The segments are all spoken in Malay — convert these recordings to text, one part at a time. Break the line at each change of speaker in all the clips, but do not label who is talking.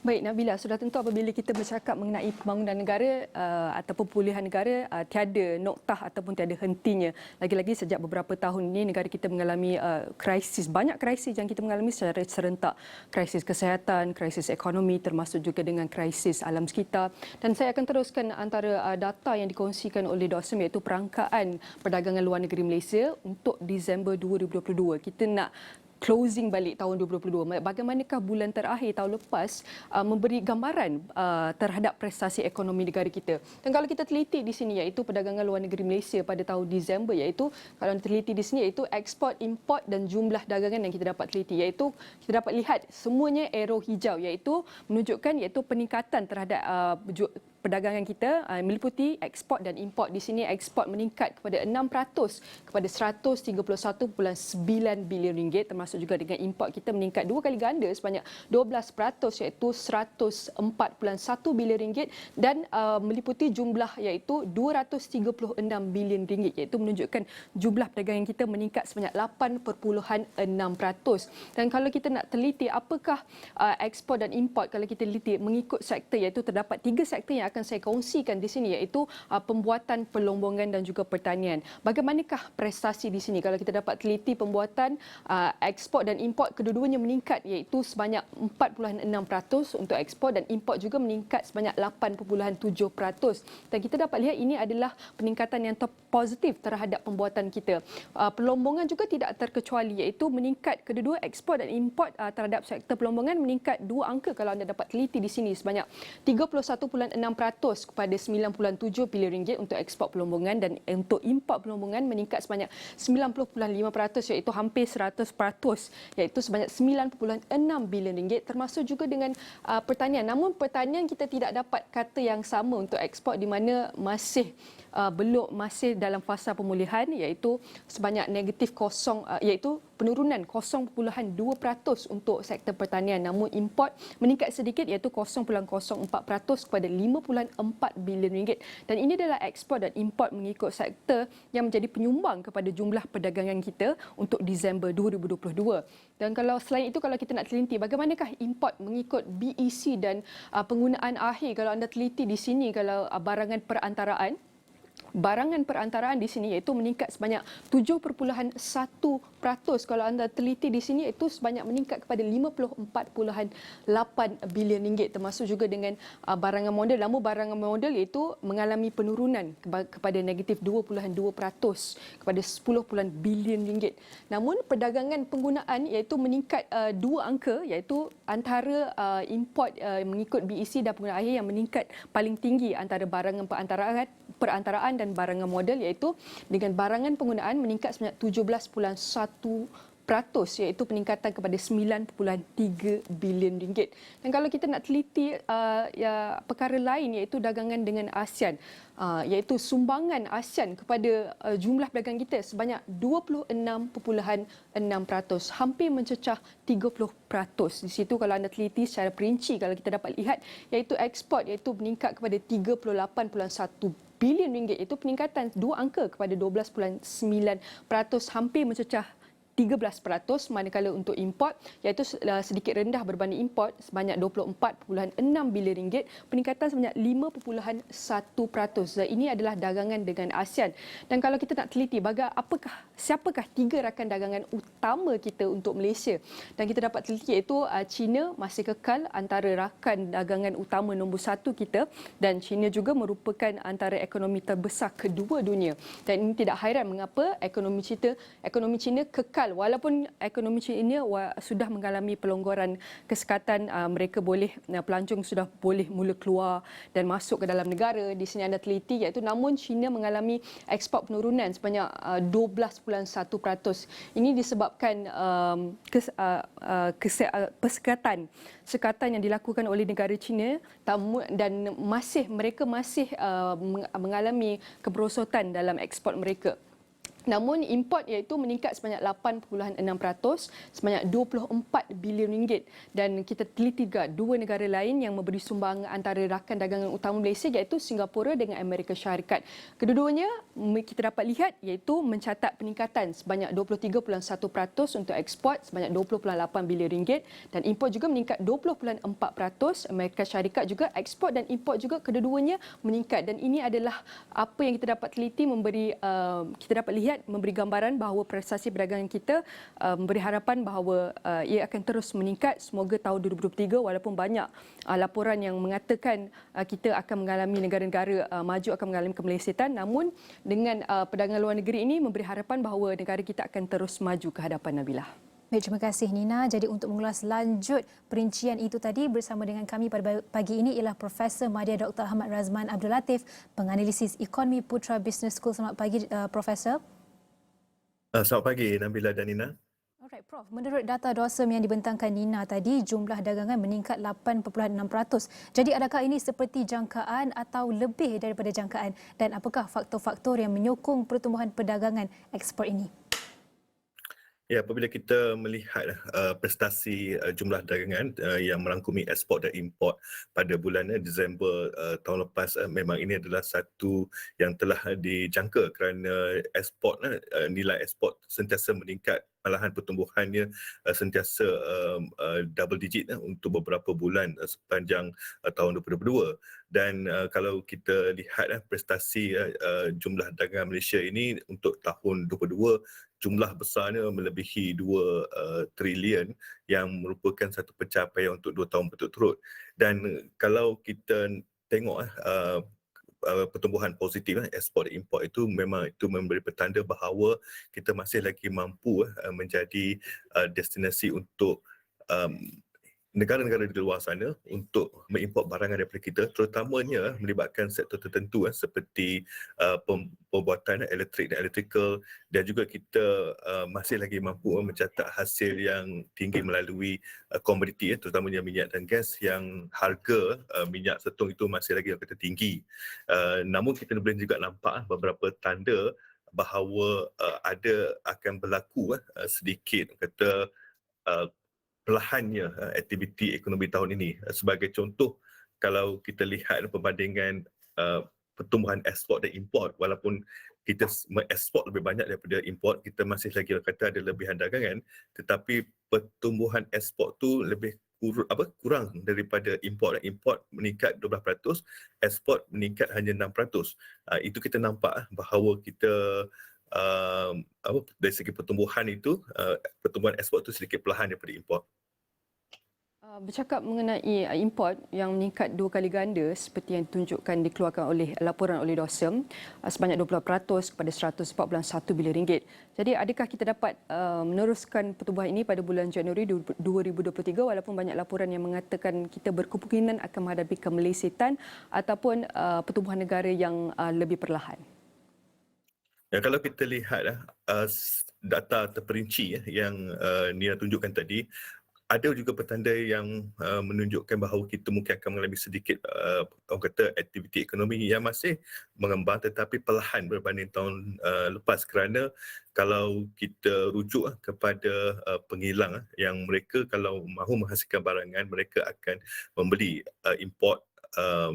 Baik Nabila, sudah tentu apabila kita bercakap mengenai pembangunan negara ataupun pemulihan negara, tiada noktah ataupun tiada hentinya. Lagi-lagi sejak beberapa tahun ini negara kita mengalami krisis, banyak krisis yang kita mengalami secara serentak. Krisis kesihatan, krisis ekonomi termasuk juga dengan krisis alam sekitar. Dan saya akan teruskan antara data yang dikongsikan oleh DOSM iaitu perangkaan perdagangan luar negeri Malaysia untuk Disember 2022. Kita nak closing balik tahun 2022. Bagaimanakah bulan terakhir tahun lepas memberi gambaran terhadap prestasi ekonomi negara kita. Dan kalau kita teliti di sini iaitu perdagangan luar negeri Malaysia pada tahun Disember iaitu kalau teliti di sini iaitu ekspor, import dan jumlah dagangan yang kita dapat teliti iaitu kita dapat lihat semuanya arrow hijau iaitu menunjukkan iaitu peningkatan terhadap perdagangan kita meliputi ekspor dan import. Di sini ekspor meningkat kepada 6% kepada 131.9 bilion ringgit termasuk juga dengan import kita meningkat dua kali ganda sebanyak 12% iaitu 104.1 bilion ringgit dan meliputi jumlah iaitu 236 bilion ringgit iaitu menunjukkan jumlah perdagangan kita meningkat sebanyak 8.6%. Dan kalau kita nak teliti apakah ekspor dan import kalau kita teliti mengikut sektor iaitu terdapat tiga sektor yang akan saya kongsikan di sini iaitu pembuatan, perlombongan dan juga pertanian. Bagaimanakah prestasi di sini? Kalau kita dapat teliti pembuatan, ekspor dan import kedua-duanya meningkat iaitu sebanyak 4.6% untuk ekspor dan import juga meningkat sebanyak 8.7%. Dan kita dapat lihat ini adalah peningkatan yang positif terhadap pembuatan kita. Perlombongan juga tidak terkecuali iaitu meningkat kedua-dua ekspor dan import terhadap sektor perlombongan meningkat dua angka kalau anda dapat teliti di sini sebanyak 31.6% kepada 9.7 bilion ringgit untuk ekspor perlombongan dan untuk import perlombongan meningkat sebanyak 90.5% iaitu hampir 100% iaitu sebanyak 9.6 bilion ringgit termasuk juga dengan pertanian. Namun pertanian kita tidak dapat kata yang sama untuk ekspor di mana masih dalam fasa pemulihan iaitu sebanyak negatif iaitu penurunan 0.2% untuk sektor pertanian. Namun import meningkat sedikit iaitu 0.04% kepada 5.4 bilion ringgit. Dan ini adalah ekspor dan import mengikut sektor yang menjadi penyumbang kepada jumlah perdagangan kita untuk Disember 2022. Dan kalau selain itu kalau kita nak teliti bagaimanakah import mengikut BEC dan penggunaan akhir kalau anda teliti di sini kalau barangan perantaraan di sini iaitu meningkat sebanyak 7.1%. Kalau anda teliti di sini itu sebanyak meningkat kepada 54.8 bilion ringgit termasuk juga dengan barangan modal. Namun barangan modal iaitu mengalami penurunan kepada negatif 2.2% kepada 10 bilion ringgit. Namun perdagangan penggunaan iaitu meningkat dua angka iaitu antara import mengikut BEC dan penggunaan akhir yang meningkat paling tinggi antara barangan perantaraan dan barangan modal iaitu dengan barangan penggunaan meningkat sebanyak 17.1% iaitu peningkatan kepada 9.3 bilion ringgit. Dan kalau kita nak teliti perkara lain iaitu dagangan dengan ASEAN iaitu sumbangan ASEAN kepada jumlah perdagangan kita sebanyak 26.6% hampir mencecah 30%. Di situ kalau anda teliti secara perinci kalau kita dapat lihat iaitu ekspor iaitu meningkat kepada 38.1 bilion ringgit itu peningkatan dua angka kepada 12.9% hampir mencecah 13%, manakala untuk import iaitu sedikit rendah berbanding import sebanyak 24.6 bilion ringgit, peningkatan sebanyak 5.1%. Dan ini adalah dagangan dengan ASEAN. Dan kalau kita nak teliti siapakah tiga rakan dagangan utama kita untuk Malaysia? Dan kita dapat teliti iaitu China masih kekal antara rakan dagangan utama nombor satu kita dan China juga merupakan antara ekonomi terbesar kedua dunia. Dan ini tidak hairan mengapa ekonomi China kekal walaupun ekonomi China sudah mengalami pelonggaran kesekatan pelancong sudah boleh mula keluar dan masuk ke dalam negara. Di sini anda teliti iaitu namun China mengalami ekspor penurunan sebanyak 12.1%. Ini disebabkan sekatan yang dilakukan oleh negara China dan mereka masih mengalami kemerosotan dalam ekspor mereka. Namun import iaitu meningkat sebanyak 8.6%, sebanyak 24 bilion ringgit. Dan kita teliti juga dua negara lain yang memberi sumbang antara rakan dagangan utama Malaysia iaitu Singapura dengan Amerika Syarikat. Kedua-duanya kita dapat lihat iaitu mencatat peningkatan sebanyak 23.1% untuk ekspor sebanyak 20.8 bilion ringgit dan import juga meningkat 20.4%. Amerika Syarikat juga ekspor dan import juga kedua-duanya meningkat dan ini adalah apa yang kita dapat teliti kita dapat lihat memberi gambaran bahawa prestasi perdagangan kita memberi harapan bahawa ia akan terus meningkat semoga tahun 2023 walaupun banyak laporan yang mengatakan kita akan mengalami negara-negara maju akan mengalami kemelesetan namun dengan perdagangan luar negeri ini memberi harapan bahawa negara kita akan terus maju ke hadapan Nabilah.
Baik, terima kasih Nina. Jadi untuk mengulas lanjut perincian itu tadi bersama dengan kami pada pagi ini ialah Profesor Madya Dr. Ahmad Razman Abdul Latif, penganalisis ekonomi Putra Business School. Selamat pagi Profesor.
Selamat pagi Nabila dan Nina.
Alright Prof, menurut data DOSM yang dibentangkan Nina tadi, jumlah dagangan meningkat 8.6%. Jadi adakah ini seperti jangkaan atau lebih daripada jangkaan dan apakah faktor-faktor yang menyokong pertumbuhan perdagangan ekspor ini?
Ya, apabila kita melihat prestasi jumlah dagangan yang merangkumi ekspor dan import pada bulan Disember tahun lepas, memang ini adalah satu yang telah dijangka kerana ekspor, nilai ekspor sentiasa meningkat, malahan pertumbuhannya sentiasa double digit untuk beberapa bulan sepanjang tahun 2022. Dan kalau kita lihat prestasi jumlah dagangan Malaysia ini untuk tahun 2022, jumlah besarnya melebihi 2 trilion yang merupakan satu pencapaian untuk 2 tahun berturut-turut. Dan kalau kita tengok pertumbuhan positif ekspor dan import itu memang itu memberi petanda bahawa kita masih lagi mampu menjadi destinasi untuk negara-negara di luar sana untuk mengimport barangan daripada kita, terutamanya melibatkan sektor tertentu seperti pembuatan elektrik dan electrical, dan juga kita masih lagi mampu mencatat hasil yang tinggi melalui komoditi terutamanya minyak dan gas yang harga minyak setung itu masih lagi yang kata tinggi. Namun kita boleh juga nampak beberapa tanda bahawa ada akan berlaku sedikit kata perlahannya aktiviti ekonomi tahun ini. Sebagai contoh, kalau kita lihat perbandingan pertumbuhan ekspor dan import, walaupun kita mengekspor lebih banyak daripada import, kita masih lagi kata ada lebihan dagangan, tetapi pertumbuhan ekspor tu lebih kurang daripada import. Import meningkat 12%, ekspor meningkat hanya 6%. Itu kita nampak bahawa kita dari segi pertumbuhan itu, pertumbuhan ekspor itu sedikit perlahan daripada import.
Bercakap mengenai import yang meningkat 2 kali ganda seperti yang ditunjukkan dikeluarkan oleh laporan oleh DOSM sebanyak 20% kepada 141 bilion ringgit. Jadi adakah kita dapat meneruskan pertumbuhan ini pada bulan Januari 2023 walaupun banyak laporan yang mengatakan kita berkemungkinan akan menghadapi kemelesetan ataupun pertumbuhan negara yang lebih perlahan?
Ya, kalau kita lihat data terperinci yang Nia tunjukkan tadi, ada juga petanda yang menunjukkan bahawa kita mungkin akan mengalami sedikit orang kata aktiviti ekonomi yang masih mengembang tetapi perlahan berbanding tahun lepas, kerana kalau kita rujuk kepada pengilang yang mereka kalau mahu menghasilkan barangan, mereka akan membeli import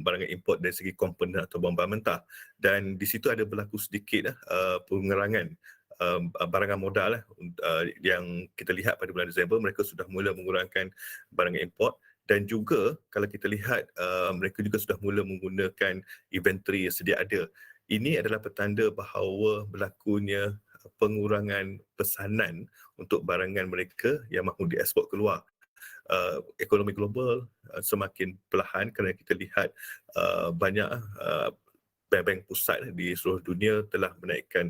barangan import dari segi komponen atau bahan mentah, dan di situ ada berlaku sedikit pengerangan barangan modal yang kita lihat pada bulan Disember. Mereka sudah mula mengurangkan barangan import, dan juga kalau kita lihat mereka juga sudah mula menggunakan inventory yang sedia ada. Ini adalah petanda bahawa berlakunya pengurangan pesanan untuk barangan mereka yang mahu diekspor keluar. Ekonomi global semakin perlahan kerana kita lihat banyak bank-bank pusat di seluruh dunia telah menaikkan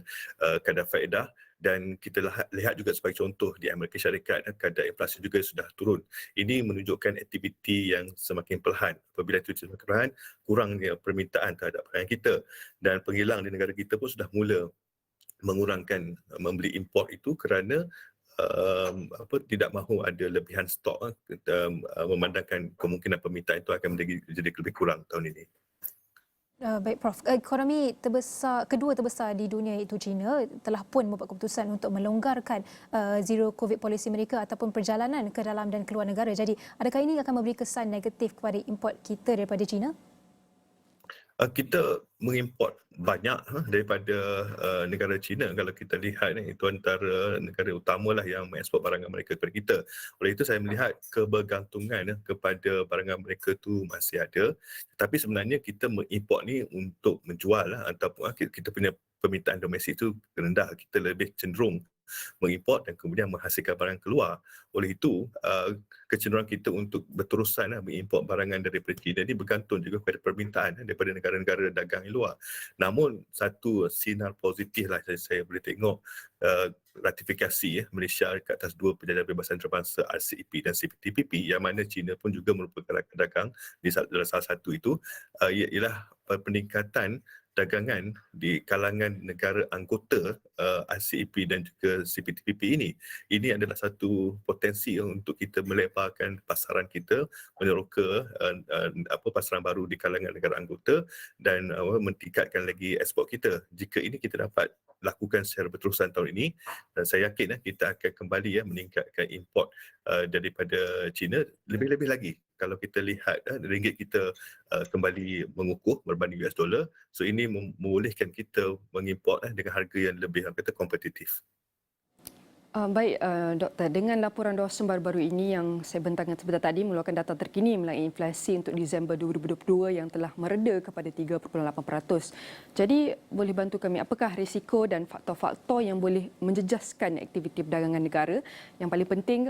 kadar faedah, dan kita lihat juga sebagai contoh di Amerika Syarikat kadar inflasi juga sudah turun. Ini menunjukkan aktiviti yang semakin perlahan. Apabila itu semakin perlahan, kurangnya permintaan terhadap barangan kita, dan penghilang di negara kita pun sudah mula mengurangkan membeli import itu kerana tidak mahu ada lebihan stok, memandangkan kemungkinan permintaan itu akan menjadi lebih kurang tahun ini.
Baik Prof. Ekonomi kedua terbesar di dunia iaitu China telah pun membuat keputusan untuk melonggarkan zero COVID policy mereka ataupun perjalanan ke dalam dan keluar negara. Jadi adakah ini akan memberi kesan negatif kepada import kita daripada China?
Kita mengimport banyak daripada negara China. Kalau kita lihat itu antara negara utamalah yang mengeksport barangan mereka kepada kita. Oleh itu saya melihat kebergantungan kepada barangan mereka tu masih ada. Tapi sebenarnya kita mengimport ni untuk menjual ataupun kita punya permintaan domestik itu rendah. Kita lebih cenderung mengimport dan kemudian menghasilkan barang keluar. Oleh itu, kecenderungan kita untuk berterusan mengimport barangan daripada China ini bergantung juga kepada permintaan daripada negara-negara dagang yang luar. Namun, satu sinar positif lah saya boleh tengok ratifikasi Malaysia ke atas dua perjanjian bebasan antarabangsa RCEP dan CPTPP yang mana China pun juga merupakan rakan dagang di dalam salah satu itu ialah peningkatan dagangan di kalangan negara anggota RCEP dan juga CPTPP ini. Ini adalah satu potensi untuk kita melebarkan pasaran kita, meneroka pasaran baru di kalangan negara anggota dan meningkatkan lagi ekspor kita. Jika ini kita dapat lakukan secara berterusan tahun ini, dan saya yakin kita akan kembali meningkatkan import daripada China lebih-lebih lagi. Kalau kita lihat ringgit kita kembali mengukuh berbanding US dollar, so ini membolehkan kita mengimport dengan harga yang lebih kompetitif.
Baik, Doktor. Dengan laporan Dawson baru-baru ini yang saya bentangkan sebentar tadi mengeluarkan data terkini mengenai inflasi untuk Disember 2022 yang telah mereda kepada 3.8%. Jadi, boleh bantu kami apakah risiko dan faktor-faktor yang boleh menjejaskan aktiviti perdagangan negara? Yang paling penting,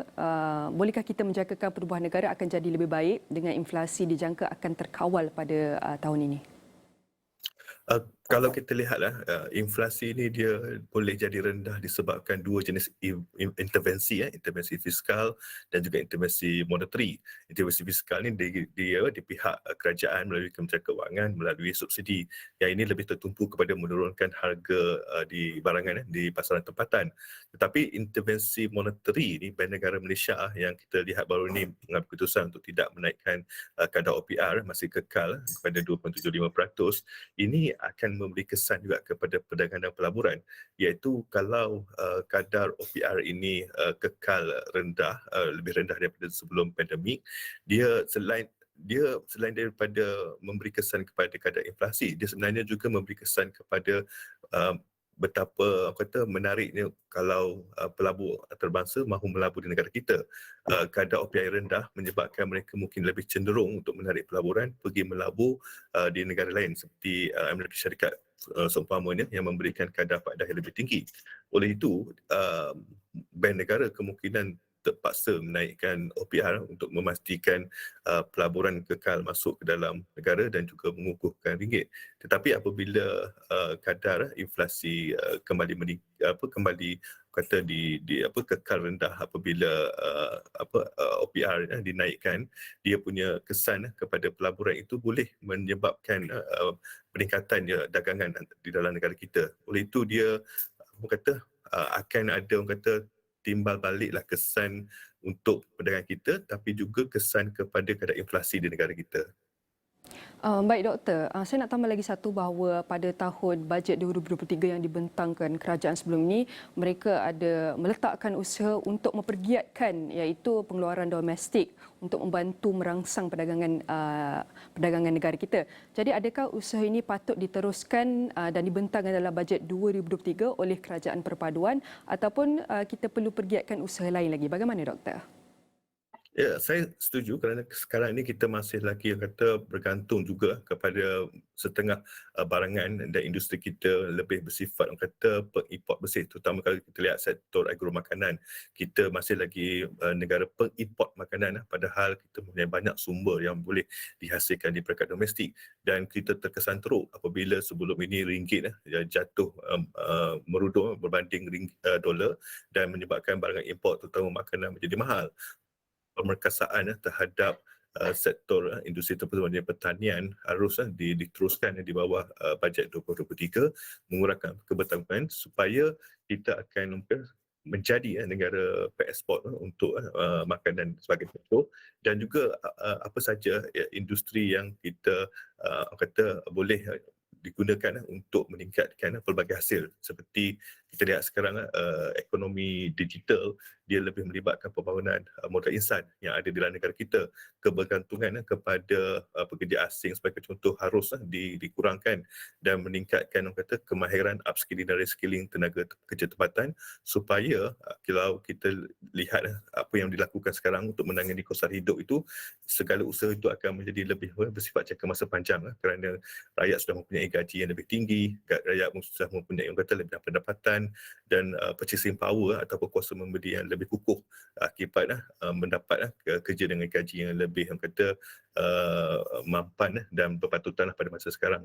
bolehkah kita menjangkakan perubahan negara akan jadi lebih baik dengan inflasi dijangka akan terkawal pada tahun ini?
Kalau kita lihatlah inflasi ini dia boleh jadi rendah disebabkan dua jenis intervensi intervensi fiskal dan juga intervensi monetary. Intervensi fiskal ni di pihak kerajaan melalui Kementerian Keuangan melalui subsidi. Yang ini lebih tertumpu kepada menurunkan harga di barangan di pasaran tempatan. Tetapi intervensi monetary ni Bank Negara Malaysia yang kita lihat baru ini mengambil keputusan untuk tidak menaikkan kadar OPR masih kekal kepada 2.75%. Ini akan memberi kesan juga kepada perdagangan dan pelaburan, iaitu kalau kadar OPR ini kekal rendah, lebih rendah daripada sebelum pandemik, dia selain daripada memberi kesan kepada kadar inflasi, dia sebenarnya juga memberi kesan kepada betapa menariknya kalau pelabur antarabangsa mahu melabur di negara kita. Kadar OPI rendah menyebabkan mereka mungkin lebih cenderung untuk menarik pelaburan pergi melabur di negara lain seperti Amerika Syarikat seumpamanya yang memberikan kadar padah yang lebih tinggi. Oleh itu, bank negara kemungkinan terpaksa menaikkan OPR untuk memastikan pelaburan kekal masuk ke dalam negara dan juga mengukuhkan ringgit. Tetapi apabila kadar inflasi kembali kekal rendah apabila OPR dinaikkan, dia punya kesan kepada pelaburan itu boleh menyebabkan peningkatan dagangan di dalam negara kita. Oleh itu dia akan ada timbal baliklah kesan untuk perdagangan kita tapi juga kesan kepada kadar inflasi di negara kita.
Baik Doktor, saya nak tambah lagi satu bahawa pada tahun bajet 2023 yang dibentangkan kerajaan sebelum ini, mereka ada meletakkan usaha untuk mempergiatkan iaitu pengeluaran domestik untuk membantu merangsang perdagangan negara kita. Jadi adakah usaha ini patut diteruskan dan dibentangkan dalam bajet 2023 oleh kerajaan perpaduan ataupun kita perlu pergiatkan usaha lain lagi? Bagaimana Doktor?
Ya, saya setuju kerana sekarang ini kita masih lagi bergantung juga kepada setengah barangan dan industri kita lebih bersifat pengimport bersih, terutama kalau kita lihat sektor agro makanan. Kita masih lagi negara pengimport makanan padahal kita punya banyak sumber yang boleh dihasilkan di peringkat domestik dan kita terkesan teruk apabila sebelum ini ringgit jatuh merudum berbanding dolar dan menyebabkan barangan import terutama makanan menjadi mahal. Pemerkasaan terhadap sektor industri terutama pertanian harus diteruskan di bawah bajet 2023 mengurangkan kebertanggungan supaya kita akan menjadi negara pengeksport untuk makanan sebagai contoh, dan juga apa saja industri yang kita kata boleh digunakan untuk meningkatkan pelbagai hasil, seperti kita lihat sekarang ekonomi digital dia lebih melibatkan pembangunan modal insan yang ada di dalam negara kita. Kebergantungan kepada pekerja asing sebagai contoh harus dikurangkan dan meningkatkan orang kata kemahiran upskilling dan reskilling tenaga kerja tempatan, supaya kalau kita lihat apa yang dilakukan sekarang untuk menangani kos hidup itu, segala usaha itu akan menjadi lebih bersifat jangka masa panjang kerana rakyat sudah mempunyai gaji yang lebih tinggi, rakyat sudah mempunyai orang kata lebih pendapatan dan purchasing power ataupun kuasa membeli yang lebih kukuh akibat mendapat kerja dengan gaji yang lebih orang kata mampan dan berpatutan pada masa sekarang.